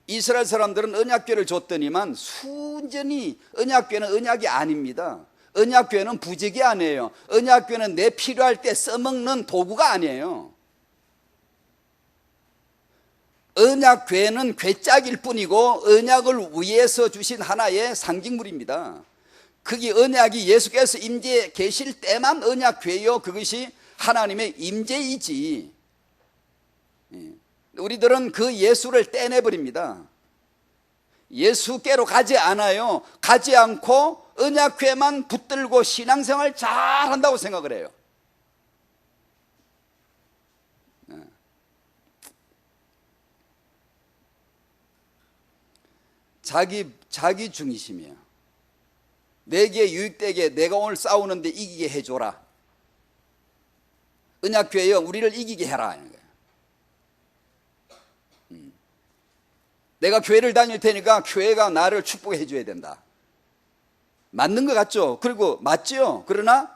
이스라엘 사람들은 언약궤를 줬더니만 순전히 언약궤는 언약이 아닙니다. 언약궤는 부적이 아니에요. 언약궤는 내 필요할 때 써먹는 도구가 아니에요. 언약궤는 궤짝일 뿐이고 언약을 위해서 주신 하나의 상징물입니다. 그게 언약이 예수께서 임재해 계실 때만 언약궤요, 그것이 하나님의 임재이지. 우리들은 그 예수를 떼내버립니다. 예수께로 가지 않아요. 가지 않고 언약궤만 붙들고 신앙생활 잘한다고 생각을 해요. 자기 중심이에요. 내게 유익되게 내가 오늘 싸우는데 이기게 해줘라. 언약궤여 우리를 이기게 해라. 내가 교회를 다닐 테니까 교회가 나를 축복해 줘야 된다. 맞는 것 같죠? 그리고 맞죠? 그러나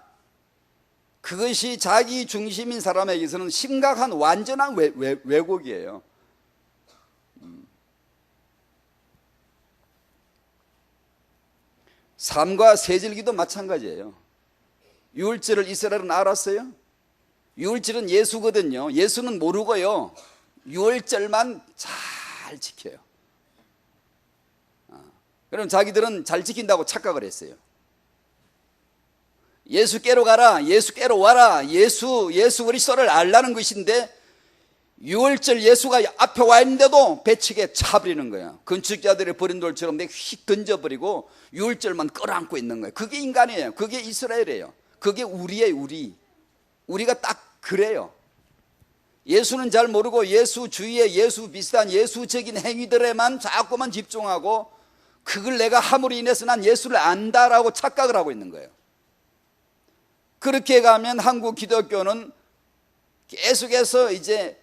그것이 자기 중심인 사람에게서는 심각한 완전한 왜곡이에요. 삶과 세절기도 마찬가지예요. 유월절을 이스라엘은 알았어요? 유월절은 예수거든요. 예수는 모르고요, 유월절만 잘 지켜요. 그럼 자기들은 잘 지킨다고 착각을 했어요. 예수께로 가라, 예수께로 와라, 예수 그리스도를 알라는 것인데 유월절 예수가 앞에 와 있는데도 배측에 차버리는 거예요. 건축자들의 버린 돌처럼 내가 휙 던져버리고 유월절만 끌어안고 있는 거예요. 그게 인간이에요. 그게 이스라엘이에요. 그게 우리예요. 우리가 딱 그래요. 예수는 잘 모르고 예수 주위에 예수 비슷한 예수적인 행위들에만 자꾸만 집중하고 그걸 내가 함으로 인해서 난 예수를 안다라고 착각을 하고 있는 거예요. 그렇게 가면 한국 기독교는 계속해서 이제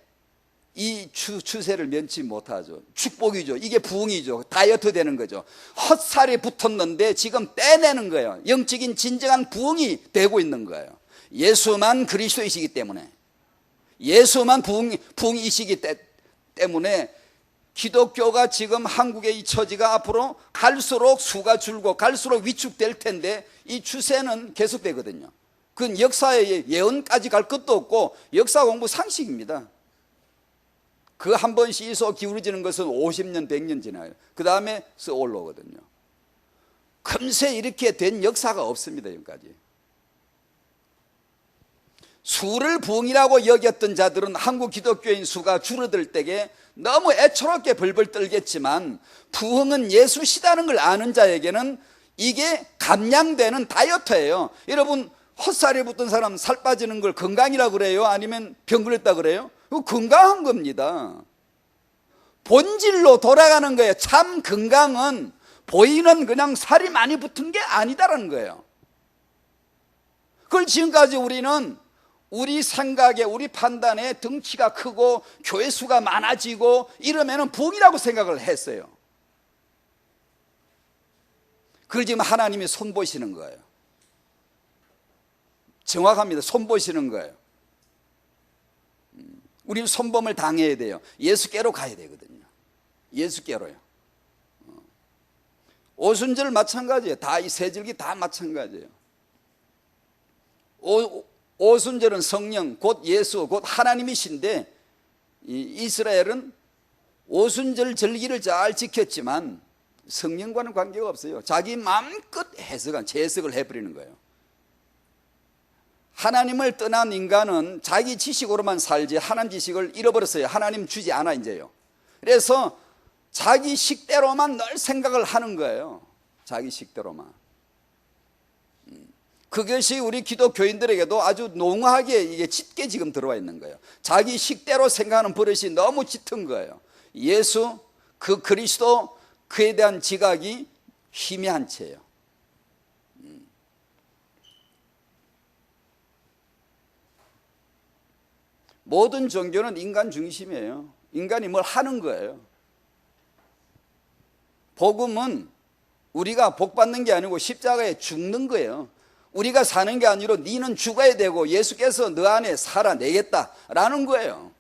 이 추세를 면치 못하죠. 축복이죠. 이게 부흥이죠. 다이어트 되는 거죠. 헛살이 붙었는데 지금 떼내는 거예요. 영적인 진정한 부흥이 되고 있는 거예요. 예수만 그리스도이시기 때문에, 예수만 부흥이시기 때문에 기독교가 지금 한국의 이 처지가 앞으로 갈수록 수가 줄고 갈수록 위축될 텐데 이 추세는 계속되거든요. 그건 역사의 예언까지 갈 것도 없고 역사 공부 상식입니다. 그 한 번 시소 기울어지는 것은 50년 100년 지나요. 그 다음에 써 올라오거든요. 금세 이렇게 된 역사가 없습니다. 여기까지. 수를 부흥이라고 여겼던 자들은 한국 기독교인 수가 줄어들 때에 너무 애처롭게 벌벌 떨겠지만 부흥은 예수시다는 걸 아는 자에게는 이게 감량되는 다이어트예요. 여러분, 헛살이 붙은 사람 살 빠지는 걸 건강이라고 그래요? 아니면 병 걸렸다 그래요? 그거 건강한 겁니다. 본질로 돌아가는 거예요. 참 건강은 보이는 그냥 살이 많이 붙은 게 아니다라는 거예요. 그걸 지금까지 우리는 우리 생각에, 우리 판단에 덩치가 크고 교회 수가 많아지고 이러면 부흥이라고 생각을 했어요. 그걸 지금 하나님이 손보시는 거예요. 정확합니다. 손보시는 거예요. 우리는 손범을 당해야 돼요. 예수께로 가야 되거든요. 예수께로요. 오순절 마찬가지예요. 다 이 세절기 다 마찬가지예요. 오순절은 성령 곧 예수 곧 하나님이신데 이스라엘은 오순절 절기를 잘 지켰지만 성령과는 관계가 없어요. 자기 마음껏 재해석을 해버리는 거예요. 하나님을 떠난 인간은 자기 지식으로만 살지 하나님 지식을 잃어버렸어요. 하나님 주지 않아 이제요. 그래서 자기 식대로만 늘 생각을 하는 거예요. 자기 식대로만. 그것이 우리 기독교인들에게도 아주 농후하게 이게 짙게 지금 들어와 있는 거예요. 자기 식대로 생각하는 버릇이 너무 짙은 거예요. 예수, 그 그리스도, 그에 대한 지각이 희미한 채예요. 모든 종교는 인간 중심이에요. 인간이 뭘 하는 거예요. 복음은 우리가 복 받는 게 아니고 십자가에 죽는 거예요. 우리가 사는 게 아니라 너는 죽어야 되고 예수께서 너 안에 살아내겠다라는 거예요.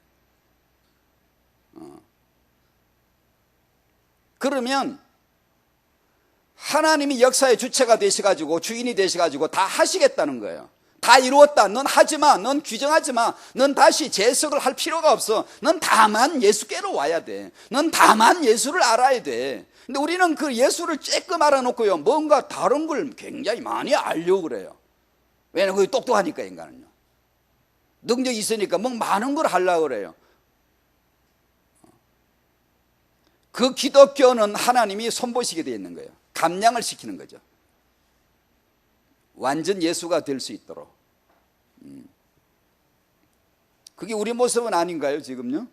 그러면 하나님이 역사의 주체가 되셔가지고 주인이 되셔가지고 다 하시겠다는 거예요. 다 이루었다. 넌 하지 마. 넌 규정하지 마. 넌 다시 재석을 할 필요가 없어. 넌 다만 예수께로 와야 돼. 넌 다만 예수를 알아야 돼. 근데 우리는 그 예수를 쬐끔 알아놓고요, 뭔가 다른 걸 굉장히 많이 알려고 그래요. 왜냐면 그게 똑똑하니까, 인간은요. 능력이 있으니까 뭐 많은 걸 하려고 그래요. 그 기독교는 하나님이 손보시게 되어 있는 거예요. 감량을 시키는 거죠. 완전 예수가 될 수 있도록. 그게 우리 모습은 아닌가요, 지금요?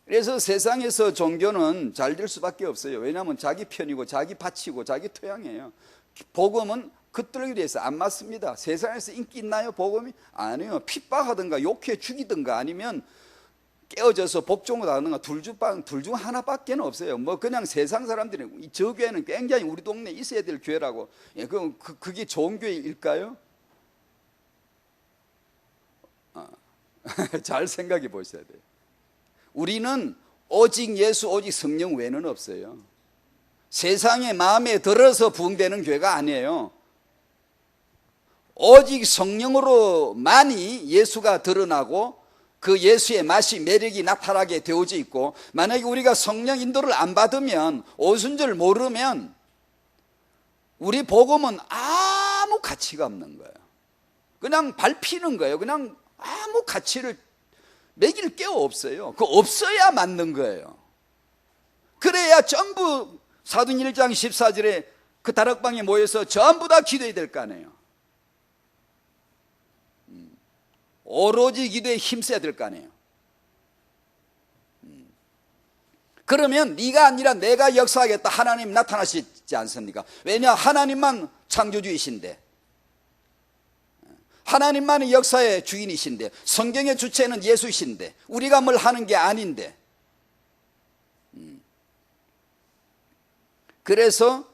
그래서 세상에서 종교는 잘 될 수밖에 없어요. 왜냐하면 자기 편이고 자기 바치고 자기 토양이에요. 복음은 그들에게 대해서 안 맞습니다. 세상에서 인기 있나요, 복음이? 아니요. 핍박하든가 욕해 죽이든가 아니면 깨어져서 복종을 하는가 둘 중 하나밖에 없어요. 뭐 그냥 세상 사람들이 저 교회는 굉장히 우리 동네에 있어야 될 교회라고. 예, 그게 좋은 교회일까요? 잘 생각해 보셔야 돼요. 우리는 오직 예수, 오직 성령 외에는 없어요. 세상의 마음에 들어서 부흥되는 교회가 아니에요. 오직 성령으로만이 예수가 드러나고 그 예수의 맛이, 매력이 나타나게 되어져 있고, 만약에 우리가 성령 인도를 안 받으면, 오순절 모르면 우리 복음은 아무 가치가 없는 거예요. 그냥 밟히는 거예요. 그냥 아무 가치를 매길 게 없어요. 그 없어야 맞는 거예요. 그래야 전부 사도행 1장 14절에 그 다락방에 모여서 전부 다 기도해야 될 거 아니에요. 오로지 기도에 힘써야 될 거 아니에요. 그러면 네가 아니라 내가 역사하겠다. 하나님 나타나시지 않습니까? 왜냐? 하나님만 창조주이신데, 하나님만이 역사의 주인이신데, 성경의 주체는 예수이신데, 우리가 뭘 하는 게 아닌데. 그래서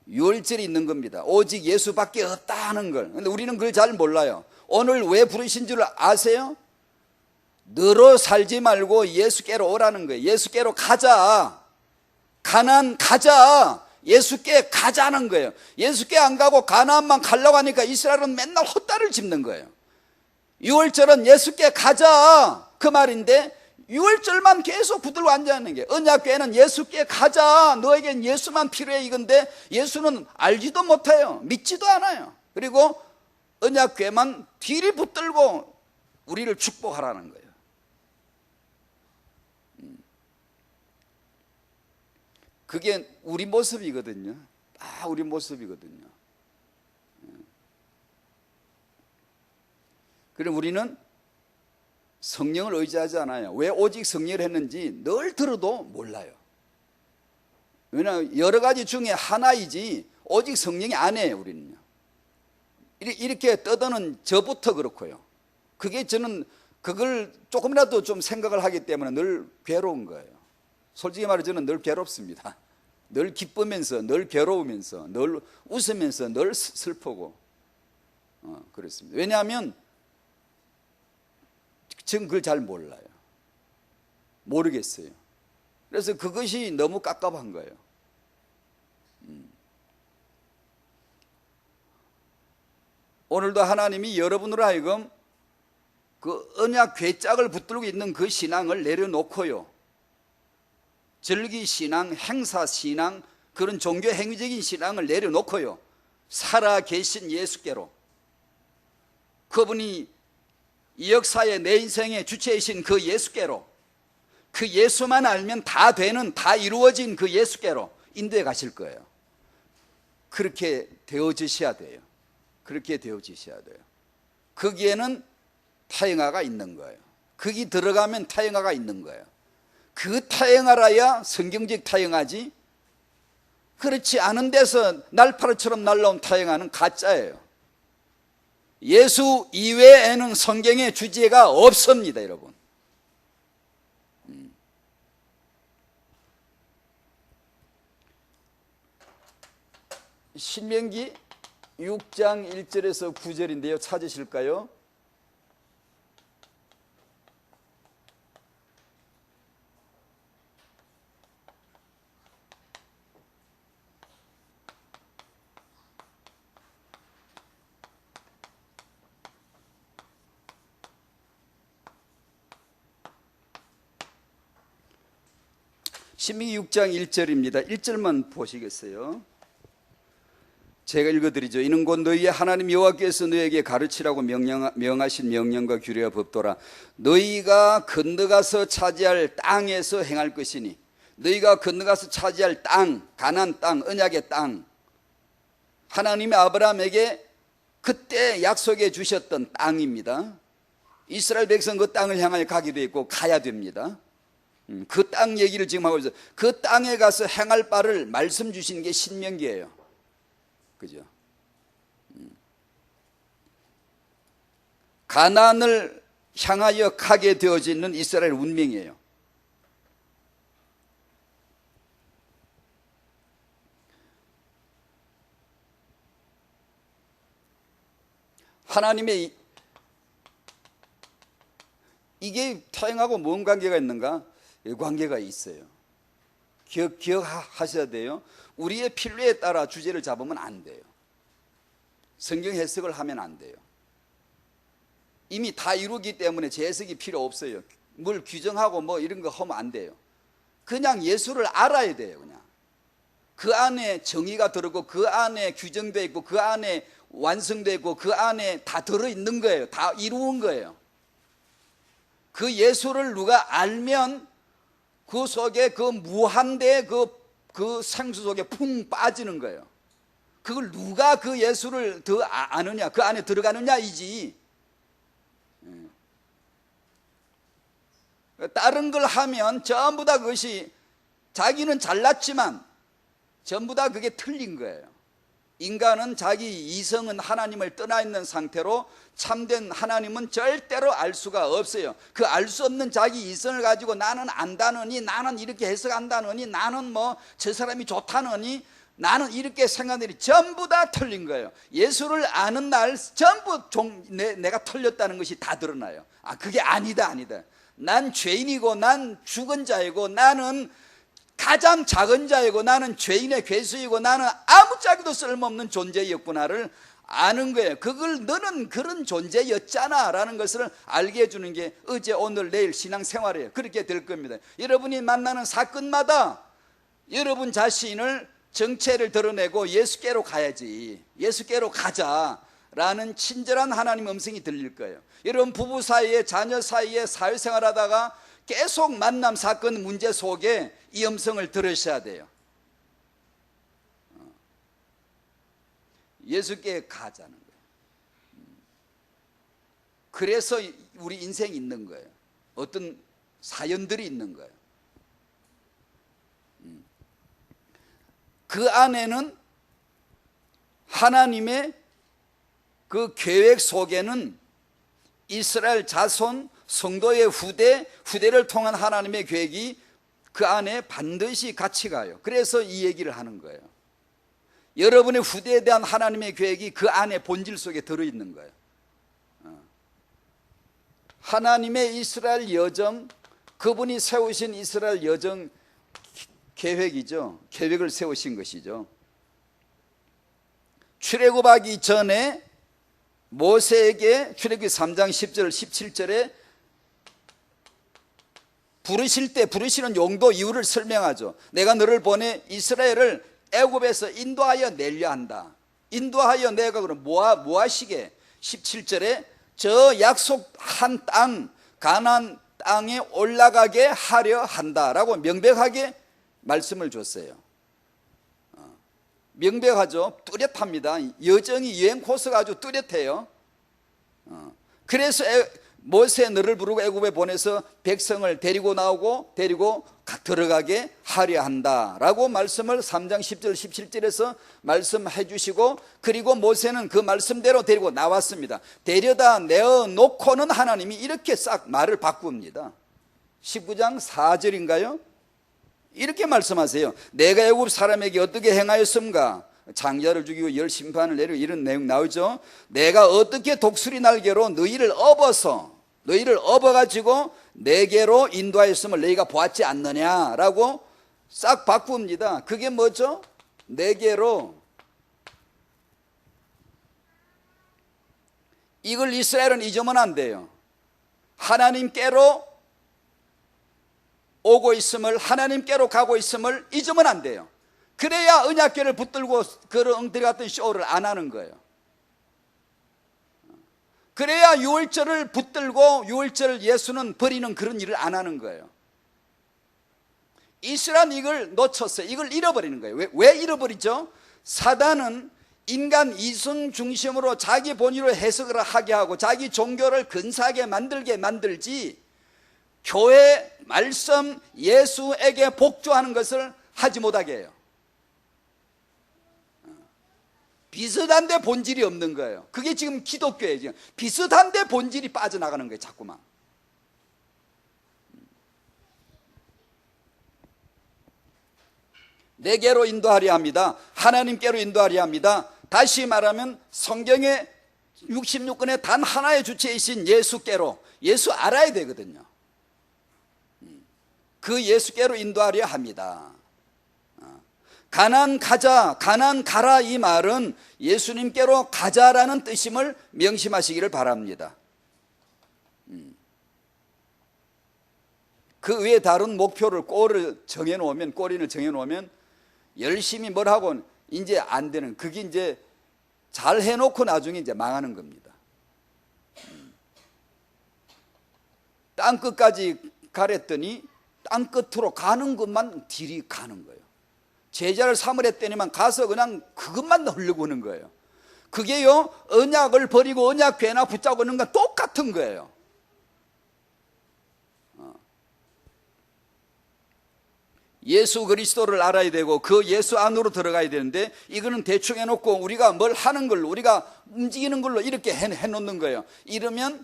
유월절이 있는 겁니다. 오직 예수밖에 없다 하는 걸. 근데 우리는 그걸 잘 몰라요. 오늘 왜 부르신 줄 아세요? 너로 살지 말고 예수께로 오라는 거예요. 예수께로 가자. 가나안 가자. 예수께 가자는 거예요. 예수께 안 가고 가나안만 가려고 하니까 이스라엘은 맨날 헛다리를 짚는 거예요. 유월절은 예수께 가자 그 말인데, 유월절만 계속 붙들고 앉아있는 게, 언약궤는 예수께 가자, 너에겐 예수만 필요해 이건데, 예수는 알지도 못해요. 믿지도 않아요. 그리고 언약궤만 뒤를 붙들고 우리를 축복하라는 거예요. 그게 우리 모습이거든요. 다 우리 모습이거든요. 그럼 우리는 성령을 의지하지 않아요. 왜 오직 성령을 했는지 늘 들어도 몰라요. 왜냐하면 여러 가지 중에 하나이지 오직 성령이 아니에요, 우리는요. 이렇게 떠드는 저부터 그렇고요. 그게 저는 그걸 조금이라도 좀 생각을 하기 때문에 늘 괴로운 거예요. 솔직히 말해 저는 늘 괴롭습니다. 늘 기쁘면서, 늘 괴로우면서, 늘 웃으면서, 늘 슬프고 그렇습니다. 왜냐하면 지금 그걸 잘 몰라요. 모르겠어요. 그래서 그것이 너무 깝깝한 거예요. 오늘도 하나님이 여러분으로 하여금 그 언약 궤짝을 붙들고 있는 그 신앙을 내려놓고요, 절기신앙, 행사신앙, 그런 종교 행위적인 신앙을 내려놓고요, 살아계신 예수께로, 그분이 이 역사의 내 인생의 주체이신 그 예수께로, 그 예수만 알면 다 되는, 다 이루어진 그 예수께로 인도해 가실 거예요. 그렇게 되어지셔야 돼요. 그렇게 되어지셔야 돼요. 거기에는 타영화가 있는 거예요. 거기 들어가면 타영화가 있는 거예요. 그 타영화라야 성경적 타영화지, 그렇지 않은 데서 날파리처럼 날라온 타영화는 가짜예요. 예수 이외에는 성경의 주제가 없습니다, 여러분. 신명기 6장 1절에서 9절인데요. 찾으실까요? 신명기 6장 1절입니다. 1절만 보시겠어요? 제가 읽어드리죠. 이는 곧 너희의 하나님 여호와께서 너희에게 가르치라고 명하신 명령과 규례와 법도라. 너희가 건너가서 차지할 땅에서 행할 것이니, 너희가 건너가서 차지할 땅, 가나안 땅, 언약의 땅, 하나님이 아브라함에게 그때 약속해 주셨던 땅입니다. 이스라엘 백성 그 땅을 향하여 가기도 했고 가야 됩니다. 그 땅 얘기를 지금 하고 있어요. 그 땅에 가서 행할 바를 말씀 주시는 게 신명기예요. 그죠? 가나안을 향하여 가게 되어지는 이스라엘 운명이에요. 하나님의 이게 타행하고 뭔 관계가 있는가? 관계가 있어요. 기억하셔야 돼요. 우리의 필요에 따라 주제를 잡으면 안 돼요. 성경 해석을 하면 안 돼요. 이미 다 이루기 때문에 재해석이 필요 없어요. 뭘 규정하고 뭐 이런 거 하면 안 돼요. 그냥 예수를 알아야 돼요. 그냥 그 안에 정의가 들어있고, 그 안에 규정되어 있고, 그 안에 완성되어 있고, 그 안에 다 들어있는 거예요. 다 이루은 거예요. 그 예수를 누가 알면 그 속에 그 무한대 그 생수 속에 풍 빠지는 거예요. 그걸 누가 그 예수를 더 아느냐, 그 안에 들어가느냐이지. 다른 걸 하면 전부 다 그것이, 자기는 잘났지만 전부 다 그게 틀린 거예요. 인간은 자기 이성은 하나님을 떠나 있는 상태로 참된 하나님은 절대로 알 수가 없어요. 그 알 수 없는 자기 이성을 가지고 나는 안다느니, 나는 이렇게 해석한다느니, 나는 뭐 저 사람이 좋다느니, 나는 이렇게 생각하니 전부 다 틀린 거예요. 예수를 아는 날 전부 내가 틀렸다는 것이 다 드러나요. 아, 그게 아니다. 난 죄인이고, 난 죽은 자이고, 나는 가장 작은 자이고, 나는 죄인의 괴수이고, 나는 아무짝에도 쓸모없는 존재였구나를 아는 거예요. 그걸 너는 그런 존재였잖아 라는 것을 알게 해주는 게 어제 오늘 내일 신앙생활이에요. 그렇게 될 겁니다. 여러분이 만나는 사건마다 여러분 자신을, 정체를 드러내고 예수께로 가야지, 예수께로 가자 라는 친절한 하나님 음성이 들릴 거예요. 여러분 부부 사이에, 자녀 사이에 사회생활 하다가 계속 만남, 사건, 문제 속에 이 음성을 들으셔야 돼요. 예수께 가자는 거예요. 그래서 우리 인생이 있는 거예요. 어떤 사연들이 있는 거예요. 그 안에는 하나님의 그 계획 속에는 이스라엘 자손, 성도의 후대를 통한 하나님의 계획이 그 안에 반드시 같이 가요. 그래서 이 얘기를 하는 거예요. 여러분의 후대에 대한 하나님의 계획이 그 안에 본질 속에 들어있는 거예요. 하나님의 이스라엘 여정, 그분이 세우신 이스라엘 여정 계획이죠. 계획을 세우신 것이죠. 출애굽하기 전에 모세에게 출애굽기 3장 10절 17절에 부르시는 용도, 이유를 설명하죠. 내가 너를 보내 이스라엘을 애굽에서 인도하여 내려 한다. 인도하여 내가 그럼 뭐 하시게? 17절에 저 약속한 땅, 가나안 땅에 올라가게 하려 한다라고 명백하게 말씀을 줬어요. 명백하죠. 뚜렷합니다. 여정이, 여행 코스가 아주 뚜렷해요. 그래서 모세 너를 부르고 애굽에 보내서 백성을 데리고 나오고 데리고 들어가게 하려 한다라고 말씀을 3장 10절 17절에서 말씀해 주시고, 그리고 모세는 그 말씀대로 데리고 나왔습니다. 데려다 내어놓고는 하나님이 이렇게 싹 말을 바꿉니다. 19장 4절인가요? 이렇게 말씀하세요. 내가 애굽 사람에게 어떻게 행하였습니까? 장자를 죽이고 열 심판을 내리고 이런 내용 나오죠. 내가 어떻게 독수리 날개로 너희를 업어가지고 내게로 인도하였음을 너희가 보았지 않느냐라고 싹 바꿉니다. 그게 뭐죠? 내게로. 이걸 이스라엘은 잊으면 안 돼요. 하나님께로 오고 있음을, 하나님께로 가고 있음을 잊으면 안 돼요. 그래야 언약궤를 붙들고 그런 엉터리 같은 쇼를 안 하는 거예요. 그래야 6월절을 붙들고 6월절 예수는 버리는 그런 일을 안 하는 거예요. 이스라엘은 이걸 놓쳤어요. 이걸 잃어버리는 거예요. 왜 잃어버리죠? 사단은 인간 이성 중심으로 자기 본의로 해석을 하게 하고 자기 종교를 근사하게 만들지, 교회, 말씀, 예수에게 복종하는 것을 하지 못하게 해요. 비슷한데 본질이 없는 거예요. 그게 지금 기독교예요. 지금 비슷한데 본질이 빠져나가는 거예요. 자꾸만. 내게로 인도하려 합니다. 하나님께로 인도하려 합니다. 다시 말하면 성경의 66권의 단 하나의 주체이신 예수께로, 예수 알아야 되거든요. 그 예수께로 인도하려 합니다. 가나안 가자, 가나안 가라, 이 말은 예수님께로 가자라는 뜻임을 명심하시기를 바랍니다. 그 외에 다른 목표를, 꼬리를 정해놓으면 열심히 뭘 하고 이제 안 되는, 그게 이제 잘 해놓고 나중에 이제 망하는 겁니다. 땅 끝까지 가랬더니 땅 끝으로 가는 것만 딜이 가는 거예요. 제자를 삼으랬더니만 가서 그냥 그것만 하려고 하는 거예요. 그게요, 언약을 버리고 언약궤나 붙잡고 있는 건 똑같은 거예요. 예수 그리스도를 알아야 되고 그 예수 안으로 들어가야 되는데, 이거는 대충 해놓고 우리가 뭘 하는 걸로, 우리가 움직이는 걸로 이렇게 해놓는 거예요. 이러면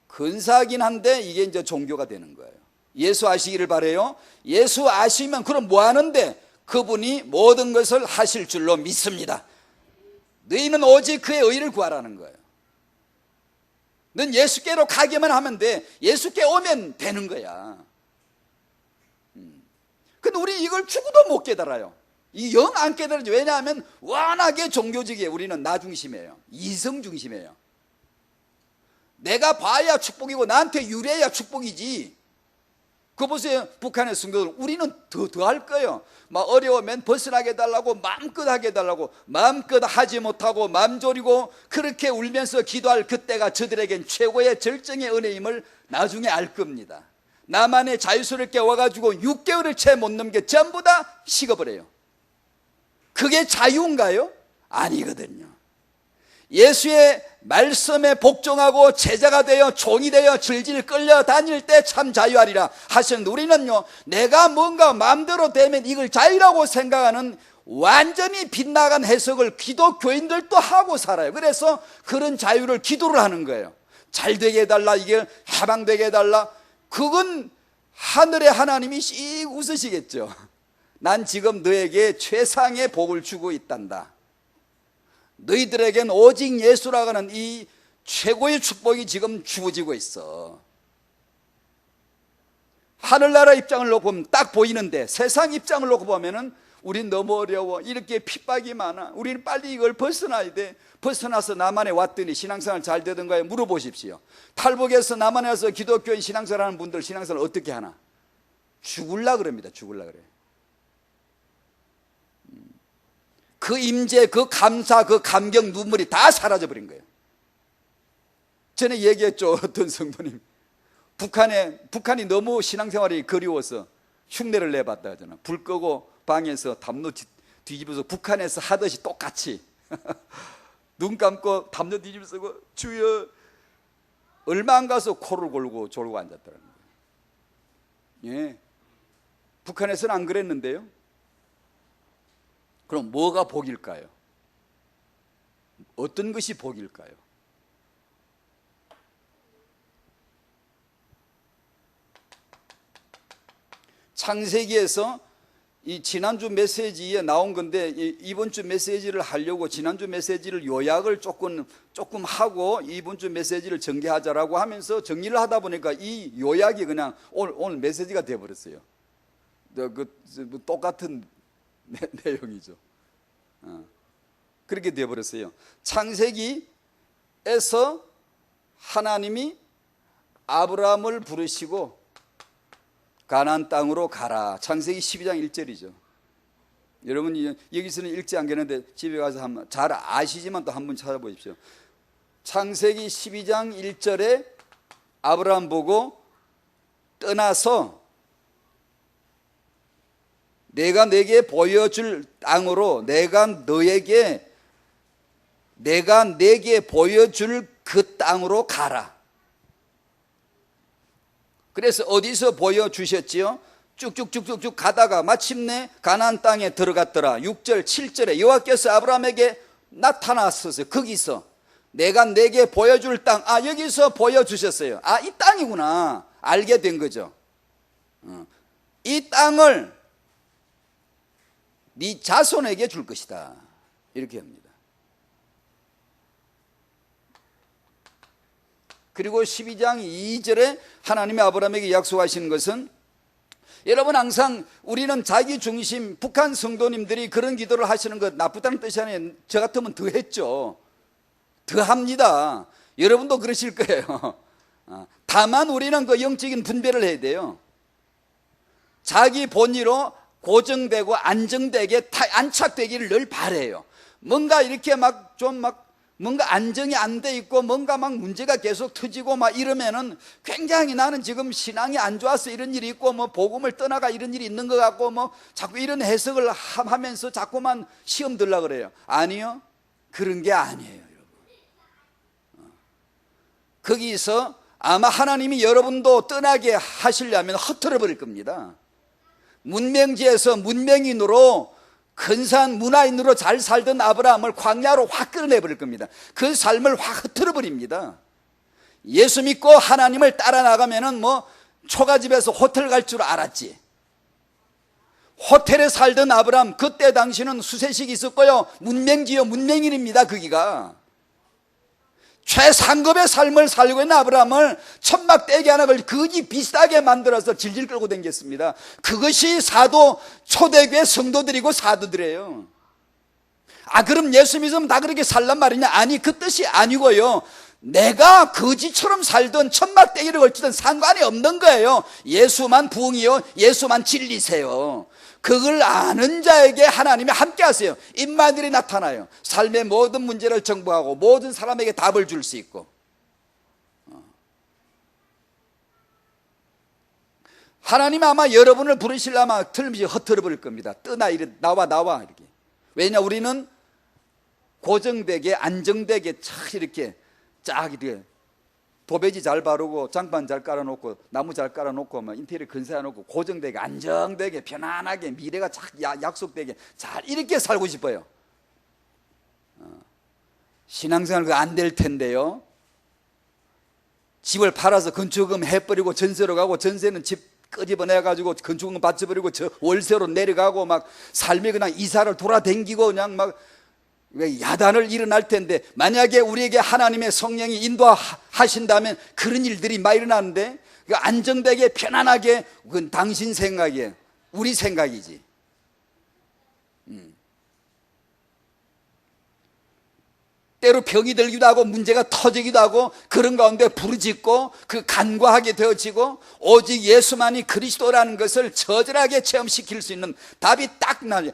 근사하긴 한데 이게 이제 종교가 되는 거예요. 예수 아시기를 바라요. 예수 아시면 그럼 뭐 하는데? 그분이 모든 것을 하실 줄로 믿습니다. 너희는 오직 그의 의를 구하라는 거예요. 넌 예수께로 가기만 하면 돼. 예수께 오면 되는 거야. 근데 우리 이걸 죽어도 못 깨달아요. 이 영 안 깨달아요. 왜냐하면 워낙에 종교적이에요. 우리는 나 중심이에요. 이성 중심이에요. 내가 봐야 축복이고 나한테 유래야 축복이지. 그거 보세요. 북한의 성도들, 우리는 더 할 거예요. 막 어려우면 벗어나게 해달라고, 마음껏 하게 해달라고, 마음껏 하지 못하고 마음 졸이고 그렇게 울면서 기도할 그때가 저들에겐 최고의 절정의 은혜임을 나중에 알 겁니다. 나만의 자유스럽게 와가지고 6개월을 채 못 넘게 전부 다 식어버려요. 그게 자유인가요? 아니거든요. 예수의 말씀에 복종하고 제자가 되어 종이 되어 질질 끌려다닐 때 참 자유하리라 하셨는데, 우리는요, 내가 뭔가 마음대로 되면 이걸 자유라고 생각하는 완전히 빗나간 해석을 기독교인들도 하고 살아요. 그래서 그런 자유를 기도를 하는 거예요. 잘 되게 해달라, 이게 해방되게 해달라. 그건 하늘의 하나님이 씩 웃으시겠죠. 난 지금 너에게 최상의 복을 주고 있단다. 너희들에겐 오직 예수라고 하는 이 최고의 축복이 지금 주어지고 있어. 하늘나라 입장을 놓고 보면 딱 보이는데, 세상 입장을 놓고 보면은 우린 너무 어려워, 이렇게 핍박이 많아, 우리는 빨리 이걸 벗어나야 돼. 벗어나서 남한에 왔더니 신앙생활 잘 되던가요? 물어보십시오. 탈북해서 남한에 와서 기독교인 신앙생활 하는 분들 신앙생활 어떻게 하나? 죽을라 그럽니다. 죽을라 그래. 그 임재, 그 감사, 그 감격, 눈물이 다 사라져버린 거예요. 전에 얘기했죠. 어떤 성도님, 북한이 너무 신앙생활이 그리워서 흉내를 내봤다 하잖아. 불 끄고 방에서 담요 뒤집어서 북한에서 하듯이 똑같이 눈 감고 담요 뒤집어서 주여, 얼마 안 가서 코를 골고 졸고 앉았더라는 거예요. 예, 북한에서는 안 그랬는데요. 그럼 뭐가 복일까요? 어떤 것이 복일까요? 창세기에서 이 지난주 메시지에 나온 건데, 이번 주 메시지를 하려고 지난주 메시지를 요약을 조금 하고 이번 주 메시지를 전개하자라고 하면서 정리를 하다 보니까 이 요약이 그냥 오늘 메시지가 되어버렸어요. 똑같은 내용이죠. 그렇게 되어버렸어요. 창세기에서 하나님이 아브라함을 부르시고 가나안 땅으로 가라. 창세기 12장 1절이죠. 여러분 여기서는 읽지 않겠는데 집에 가서 한번, 잘 아시지만 또 한번 찾아보십시오. 창세기 12장 1절에 아브라함 보고 떠나서 내가 내게 보여줄 땅으로, 내가 내게 보여줄 그 땅으로 가라. 그래서 어디서 보여주셨지요? 쭉쭉쭉쭉쭉 가다가 마침내 가나안 땅에 들어갔더라. 6절 7절에 여호와께서 아브라함에게 나타났었어요. 거기서 내가 내게 보여줄 땅, 여기서 보여주셨어요. 이 땅이구나 알게 된 거죠. 이 땅을 네 자손에게 줄 것이다, 이렇게 합니다. 그리고 12장 2절에 하나님이 아브라함에게 약속하신 것은, 여러분 항상 우리는 자기 중심, 북한 성도님들이 그런 기도를 하시는 것 나쁘다는 뜻이 아니에요. 저 같으면 더 했죠. 더 합니다. 여러분도 그러실 거예요. 다만 우리는 그 영적인 분별을 해야 돼요. 자기 본의로 고정되고 안정되게 안착되기를 늘 바라요. 뭔가 이렇게 뭔가 안정이 안 돼 있고 뭔가 문제가 계속 터지고 이러면은 굉장히 나는 지금 신앙이 안 좋아서 이런 일이 있고 복음을 떠나가 이런 일이 있는 것 같고 자꾸 이런 해석을 하면서 자꾸만 시험 들려고 그래요. 아니요, 그런 게 아니에요, 여러분. 거기서 아마 하나님이 여러분도 떠나게 하시려면 흩어져 버릴 겁니다. 문명지에서 문명인으로, 근사한 문화인으로 잘 살던 아브라함을 광야로 확 끌어내버릴 겁니다. 그 삶을 확 흩어져 버립니다. 예수 믿고 하나님을 따라 나가면은 초가집에서 호텔 갈 줄 알았지. 호텔에 살던 아브라함, 그때 당시는 수세식이 있었고요, 문명지요, 문명인입니다. 거기가 최상급의 삶을 살고 있는 아브라함을 천막대기 하나 걸려 거지 비슷하게 만들어서 질질 끌고 다녔습니다. 그것이 사도, 초대교회 성도들이고 사도들이에요. 그럼 예수 믿으면 다 그렇게 살란 말이냐? 아니, 그 뜻이 아니고요, 내가 거지처럼 살던 천막대기를 걸치던 상관이 없는 거예요. 예수만 부흥이요, 예수만 진리세요. 그걸 아는 자에게 하나님이 함께 하세요. 임마누엘이 나타나요. 삶의 모든 문제를 정복하고 모든 사람에게 답을 줄 수 있고. 하나님 아마 여러분을 부르시려면 틀림없이 흩어져 버릴 겁니다. 떠나, 나와 이렇게. 왜냐, 우리는 고정되게 안정되게 이렇게 쫙 이렇게 도배지 잘 바르고 장판 잘 깔아놓고 나무 잘 깔아놓고 인테리어 건설해놓고 고정되게 안정되게 편안하게 미래가 약속되게 잘 이렇게 살고 싶어요. 신앙생활 그거 안 될 텐데요. 집을 팔아서 건축금 해버리고 전세로 가고, 전세는 집 끄집어내가지고 건축금 받쳐버리고 월세로 내려가고 삶이 그냥 이사를 돌아다니고 그냥 야단을 일어날 텐데, 만약에 우리에게 하나님의 성령이 인도하신다면 그런 일들이 일어나는데, 안정되게 편안하게, 그건 당신 생각이에요. 우리 생각이지. 때로 병이 들기도 하고 문제가 터지기도 하고 그런 가운데 부르짖고 간과하게 되어지고, 오직 예수만이 그리스도라는 것을 저절하게 체험시킬 수 있는 답이 딱 나죠.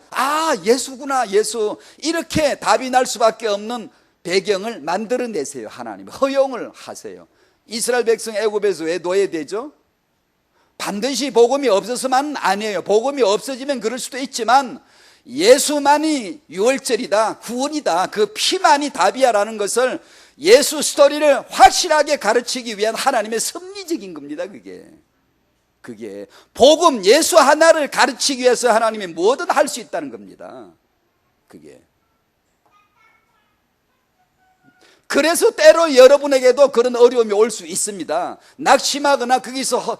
예수구나, 예수. 이렇게 답이 날 수밖에 없는 배경을 만들어내세요. 하나님 허용을 하세요. 이스라엘 백성 애굽에서 왜 노예되죠? 반드시 복음이 없어서만은 아니에요. 복음이 없어지면 그럴 수도 있지만 예수만이 유월절이다, 구원이다, 그 피만이 답이야라는 것을, 예수 스토리를 확실하게 가르치기 위한 하나님의 섭리적인 겁니다. 그게 복음, 예수 하나를 가르치기 위해서 하나님이 뭐든 할 수 있다는 겁니다. 그래서 때로 여러분에게도 그런 어려움이 올 수 있습니다. 낙심하거나 거기서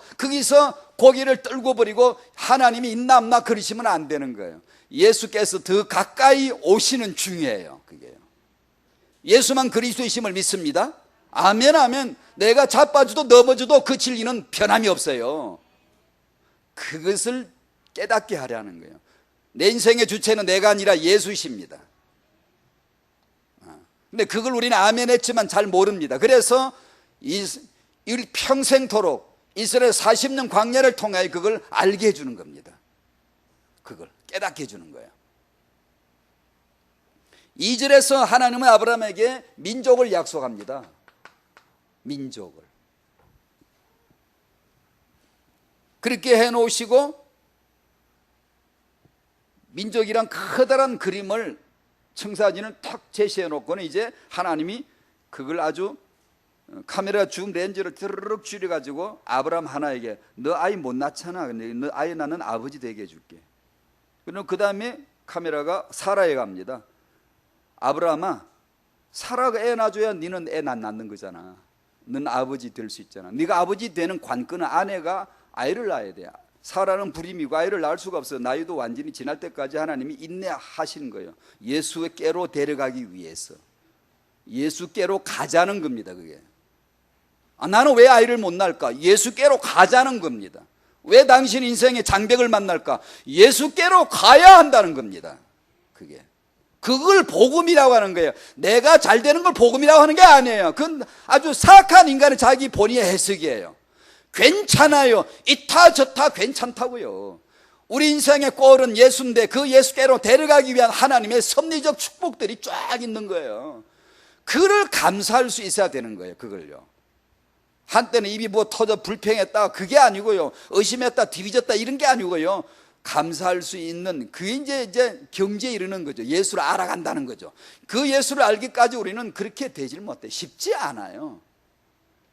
고개를 떨고 버리고 하나님이 있나 없나 그러시면 안 되는 거예요. 예수께서 더 가까이 오시는 중이에요. 예수만 그리스도이심을 믿습니다. 아멘, 아멘. 내가 자빠져도 넘어져도 그 진리는 변함이 없어요. 그것을 깨닫게 하려는 거예요. 내 인생의 주체는 내가 아니라 예수이십니다. 근데 그걸 우리는 아멘 했지만 잘 모릅니다. 그래서 평생토록 이스라엘 40년 광야를 통하여 그걸 알게 해주는 겁니다. 그걸 깨닫게 해주는 거예요. 2절에서 하나님은 아브라함에게 민족을 약속합니다. 민족을. 그렇게 해놓으시고 민족이란 커다란 그림을 청사진을 탁 제시해 놓고는 이제 하나님이 그걸 아주 카메라 줌 렌즈를 드르륵 줄여가지고 아브라함 하나에게 너 아이 못 낳잖아. 근데 너 아이 낳는 아버지 되게 해줄게. 그럼 그 다음에 카메라가 사라에 갑니다. 아브라함아, 사라가 애 낳아줘야 너는 애 낳는 거잖아. 너는 아버지 될 수 있잖아. 네가 아버지 되는 관건은 아내가 아이를 낳아야 돼. 사라는 불임이고 아이를 낳을 수가 없어. 나이도 완전히 지날 때까지 하나님이 인내하시는 거예요. 예수께로 데려가기 위해서. 예수께로 가자는 겁니다. 그게. 나는 왜 아이를 못 낳을까? 예수께로 가자는 겁니다. 왜 당신 인생에 장벽을 만날까? 예수께로 가야 한다는 겁니다. 그게. 그걸 복음이라고 하는 거예요. 내가 잘 되는 걸 복음이라고 하는 게 아니에요. 그건 아주 사악한 인간의 자기 본의의 해석이에요. 괜찮아요. 이타 저타 괜찮다고요. 우리 인생의 꼴은 예수인데 그 예수께로 데려가기 위한 하나님의 섭리적 축복들이 쫙 있는 거예요. 그를 감사할 수 있어야 되는 거예요. 그걸요. 한때는 입이 뭐 터져 불평했다 그게 아니고요. 의심했다 뒤집었다 이런 게 아니고요. 감사할 수 있는 그게 이제 경지에 이르는 거죠. 예수를 알아간다는 거죠. 그 예수를 알기까지 우리는 그렇게 되질 못해. 쉽지 않아요.